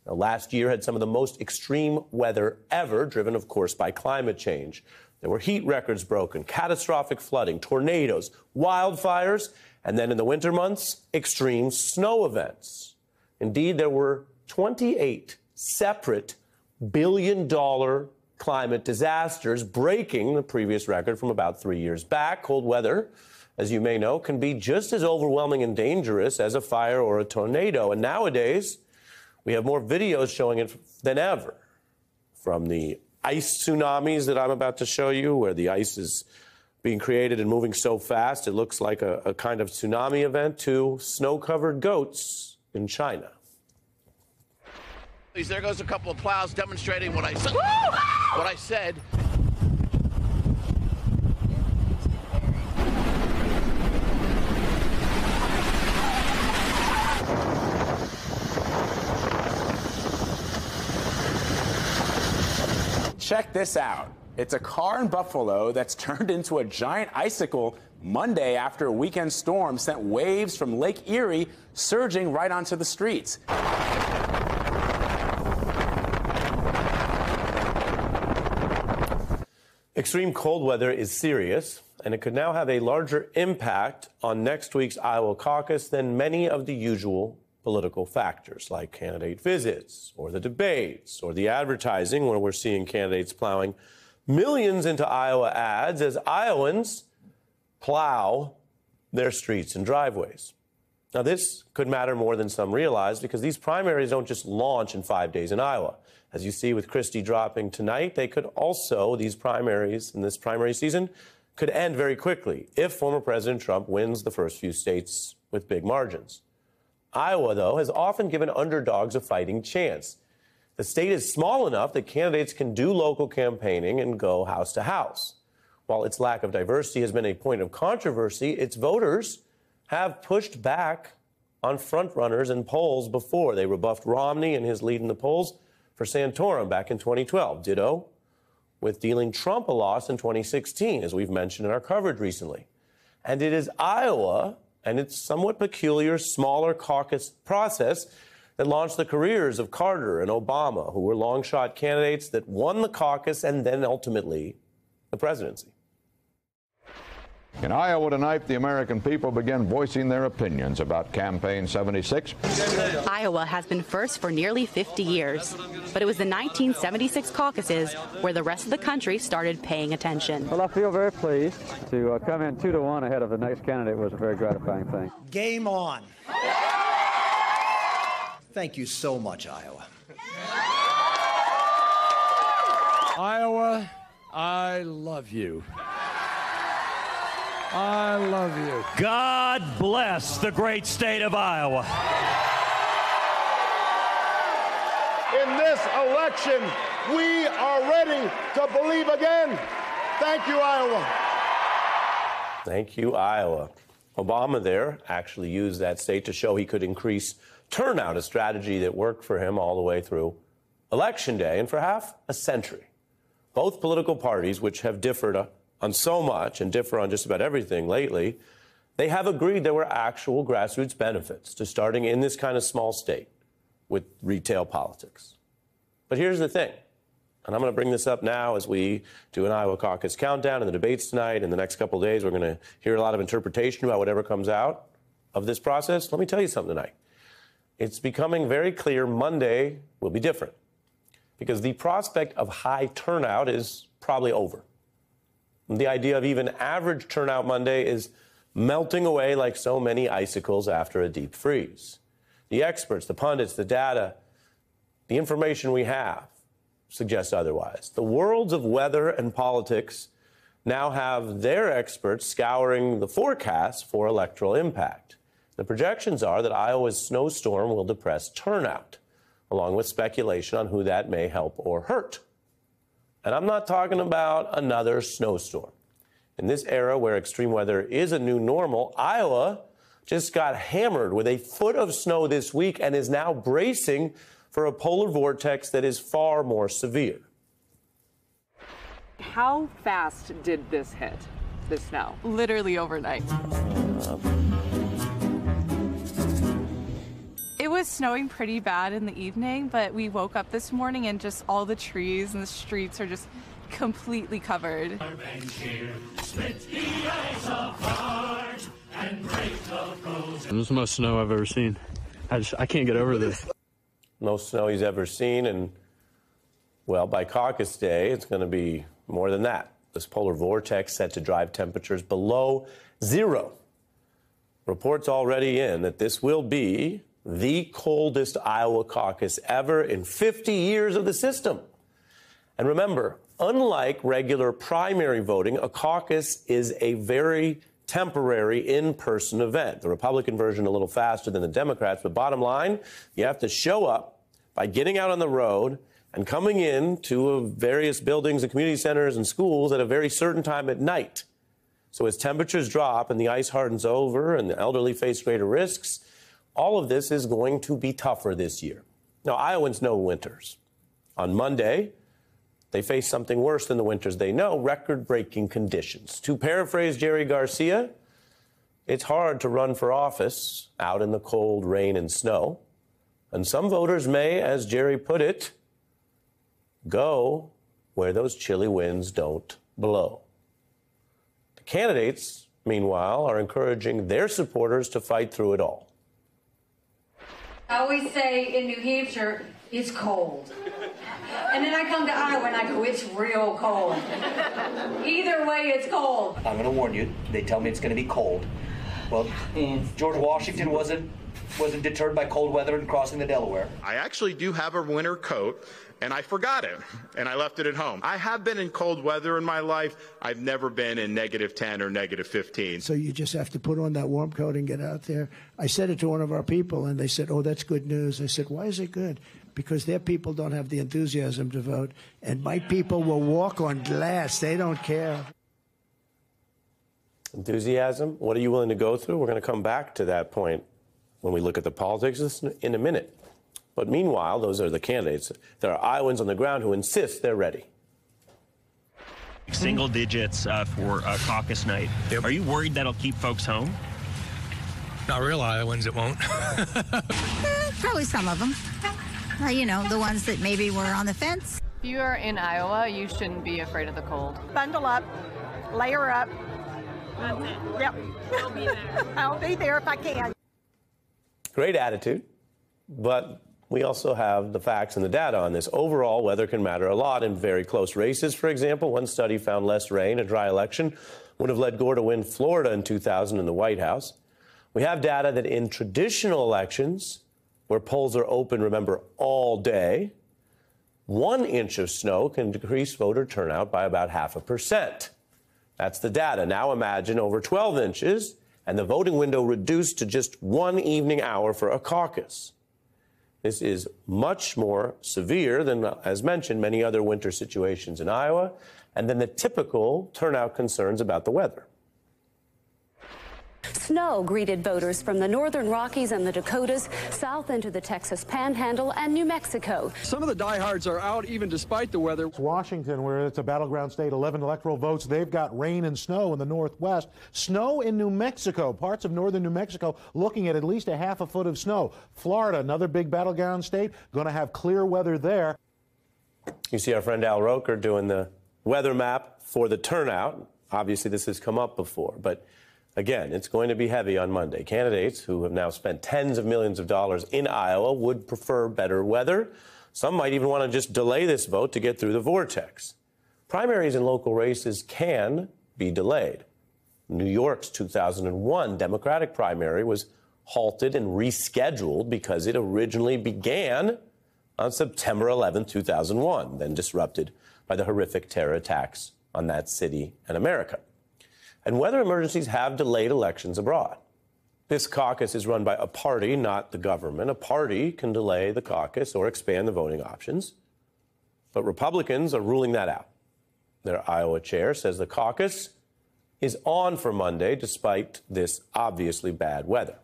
Now, last year had some of the most extreme weather ever, driven, of course, by climate change. There were heat records broken, catastrophic flooding, tornadoes, wildfires, and then in the winter months, extreme snow events. Indeed, there were 28 separate billion-dollar climate disasters, breaking the previous record from about 3 years back. Cold weather, as you may know, can be just as overwhelming and dangerous as a fire or a tornado. And nowadays, we have more videos showing it than ever. From the ice tsunamis that I'm about to show you, where the ice is being created and moving so fast it looks like a kind of tsunami event, to snow-covered goats in China. There goes a couple of plows demonstrating what I said. Check this out. It's a car in Buffalo that's turned into a giant icicle Monday after a weekend storm sent waves from Lake Erie surging right onto the streets. Extreme cold weather is serious, and it could now have a larger impact on next week's Iowa caucus than many of the usual political factors, like candidate visits, or the debates, or the advertising, where we're seeing candidates plowing millions into Iowa ads as Iowans plow their streets and driveways. Now, this could matter more than some realize, because these primaries don't just launch in 5 days in Iowa. As you see with Christie dropping tonight, they could also, these primaries in this primary season, could end very quickly if former President Trump wins the first few states with big margins. Iowa, though, has often given underdogs a fighting chance. The state is small enough that candidates can do local campaigning and go house to house. While its lack of diversity has been a point of controversy, its voters have pushed back on frontrunners in polls before. They rebuffed Romney and his lead in the polls for Santorum back in 2012. Ditto with dealing Trump a loss in 2016, as we've mentioned in our coverage recently. And it is Iowa and its somewhat peculiar, smaller caucus process that launched the careers of Carter and Obama, who were long-shot candidates that won the caucus and then ultimately the presidency. In Iowa tonight, the American people began voicing their opinions about Campaign 76. Iowa has been first for nearly 50 years, but it was the 1976 caucuses where the rest of the country started paying attention. Well, I feel very pleased to come in 2-1 ahead of the next candidate was a very gratifying thing. Game on. Thank you so much, Iowa. Iowa, I love you. I love you. God bless the great state of Iowa. In this election, we are ready to believe again. Thank you, Iowa. Thank you, Iowa. Obama there actually used that state to show he could increase turnout, a strategy that worked for him all the way through Election Day and for half a century. Both political parties, which have differed on so much and differ on just about everything lately, they have agreed there were actual grassroots benefits to starting in this kind of small state with retail politics. But here's the thing, and I'm going to bring this up now as we do an Iowa caucus countdown and the debates tonight. In the next couple of days, we're going to hear a lot of interpretation about whatever comes out of this process. Let me tell you something tonight. It's becoming very clear Monday will be different, because the prospect of high turnout is probably over. The idea of even average turnout Monday is melting away like so many icicles after a deep freeze. The experts, the pundits, the data, the information we have suggests otherwise. The worlds of weather and politics now have their experts scouring the forecast for electoral impact. The projections are that Iowa's snowstorm will depress turnout, along with speculation on who that may help or hurt. And I'm not talking about another snowstorm. In this era where extreme weather is a new normal, Iowa just got hammered with a foot of snow this week and is now bracing for a polar vortex that is far more severe. How fast did this hit, the snow? Literally overnight. It was was snowing pretty bad in the evening, but we woke up this morning and just all the trees and the streets are just completely covered. This is the most snow I've ever seen. I can't get over this. Most snow he's ever seen, and, well, by caucus day, it's going to be more than that. This polar vortex set to drive temperatures below zero. Reports already in that this will be the coldest Iowa caucus ever in 50 years of the system. And remember, unlike regular primary voting, a caucus is a very temporary in-person event. The Republican version a little faster than the Democrats, but bottom line, you have to show up by getting out on the road and coming in to various buildings and community centers and schools at a very certain time at night. So as temperatures drop and the ice hardens over and the elderly face greater risks, all of this is going to be tougher this year. Now, Iowans know winters. On Monday, they face something worse than the winters they know, record-breaking conditions. To paraphrase Jerry Garcia, it's hard to run for office out in the cold, rain, and snow. And some voters may, as Jerry put it, go where those chilly winds don't blow. The candidates, meanwhile, are encouraging their supporters to fight through it all. I always say in New Hampshire, it's cold. And then I come to Iowa and I go, it's real cold. Either way, it's cold. I'm going to warn you, they tell me it's going to be cold. Well, George Washington wasn't deterred by cold weather and crossing the Delaware. I actually do have a winter coat, and I forgot it, and I left it at home. I have been in cold weather in my life. I've never been in -10 or -15. So you just have to put on that warm coat and get out there. I said it to one of our people, and they said, oh, that's good news. I said, why is it good? Because their people don't have the enthusiasm to vote, and my people will walk on glass. They don't care. Enthusiasm? What are you willing to go through? We're going to come back to that point when we look at the politics in a minute. But meanwhile, those are the candidates. There are Iowans on the ground who insist they're ready. Single digits for caucus night. Yep. Are you worried that'll keep folks home? Not real Iowans, it won't. Probably some of them. You know, the ones that maybe were on the fence. If you are in Iowa, you shouldn't be afraid of the cold. Bundle up, layer up. That's it. Yep. I'll be there. I'll be there if I can. Great attitude, but we also have the facts and the data on this. Overall, weather can matter a lot in very close races. For example, one study found less rain, a dry election, would have led Gore to win Florida in 2000 in the White House. We have data that in traditional elections, where polls are open, remember, all day, 1 inch of snow can decrease voter turnout by about 0.5%. That's the data. Now imagine over 12 inches and the voting window reduced to just 1 evening hour for a caucus. This is much more severe than, as mentioned, many other winter situations in Iowa, and than the typical turnout concerns about the weather. Snow greeted voters from the northern Rockies and the Dakotas, south into the Texas Panhandle and New Mexico. Some of the diehards are out even despite the weather. Washington, where it's a battleground state, 11 electoral votes. They've got rain and snow in the northwest. Snow in New Mexico, parts of northern New Mexico looking at least 0.5 foot of snow. Florida, another big battleground state, going to have clear weather there. You see our friend Al Roker doing the weather map for the turnout. Obviously, this has come up before, but again, it's going to be heavy on Monday. Candidates who have now spent tens of millions of dollars in Iowa would prefer better weather. Some might even want to just delay this vote to get through the vortex. Primaries in local races can be delayed. New York's 2001 Democratic primary was halted and rescheduled because it originally began on September 11, 2001, then disrupted by the horrific terror attacks on that city and America. And weather emergencies have delayed elections abroad. This caucus is run by a party, not the government. A party can delay the caucus or expand the voting options. But Republicans are ruling that out. Their Iowa chair says the caucus is on for Monday despite this obviously bad weather.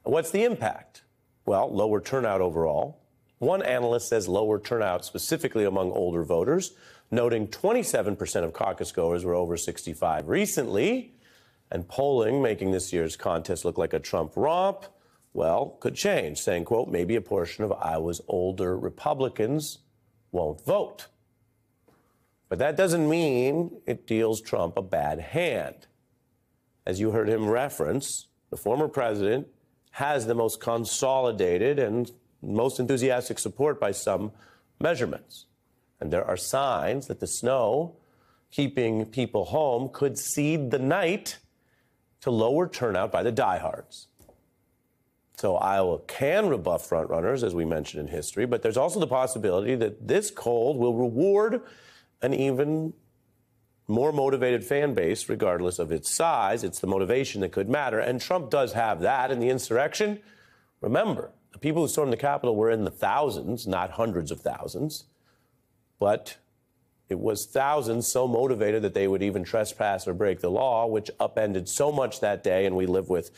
And what's the impact? Well, lower turnout overall. One analyst says lower turnout specifically among older voters, noting 27% of caucus goers were over 65 recently, and polling making this year's contest look like a Trump romp. well, could change, saying, quote, maybe a portion of Iowa's older Republicans won't vote. But that doesn't mean it deals Trump a bad hand. As you heard him reference, the former president has the most consolidated and most enthusiastic support by some measurements. And there are signs that the snow keeping people home could seed the night to lower turnout by the diehards. So Iowa can rebuff frontrunners, as we mentioned in history, but there's also the possibility that this cold will reward an even more motivated fan base, regardless of its size. It's the motivation that could matter, and Trump does have that in the insurrection. Remember, the people who stormed the Capitol were in the thousands, not hundreds of thousands, but it was thousands so motivated that they would even trespass or break the law, which upended so much that day, and we live with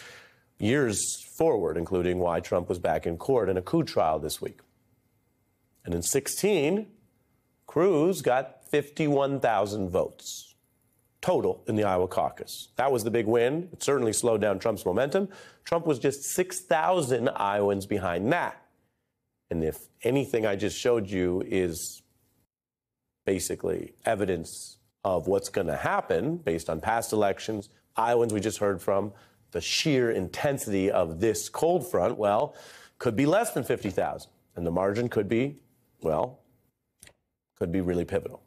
years forward, including why Trump was back in court in a coup trial this week. And in 2016, Cruz got 51,000 votes total in the Iowa caucus. That was the big win. It certainly slowed down Trump's momentum. Trump was just 6,000 Iowans behind that. And if anything I just showed you is basically evidence of what's going to happen based on past elections, Iowans we just heard from, the sheer intensity of this cold front, well, could be less than 50,000. And the margin could be, well, could be really pivotal.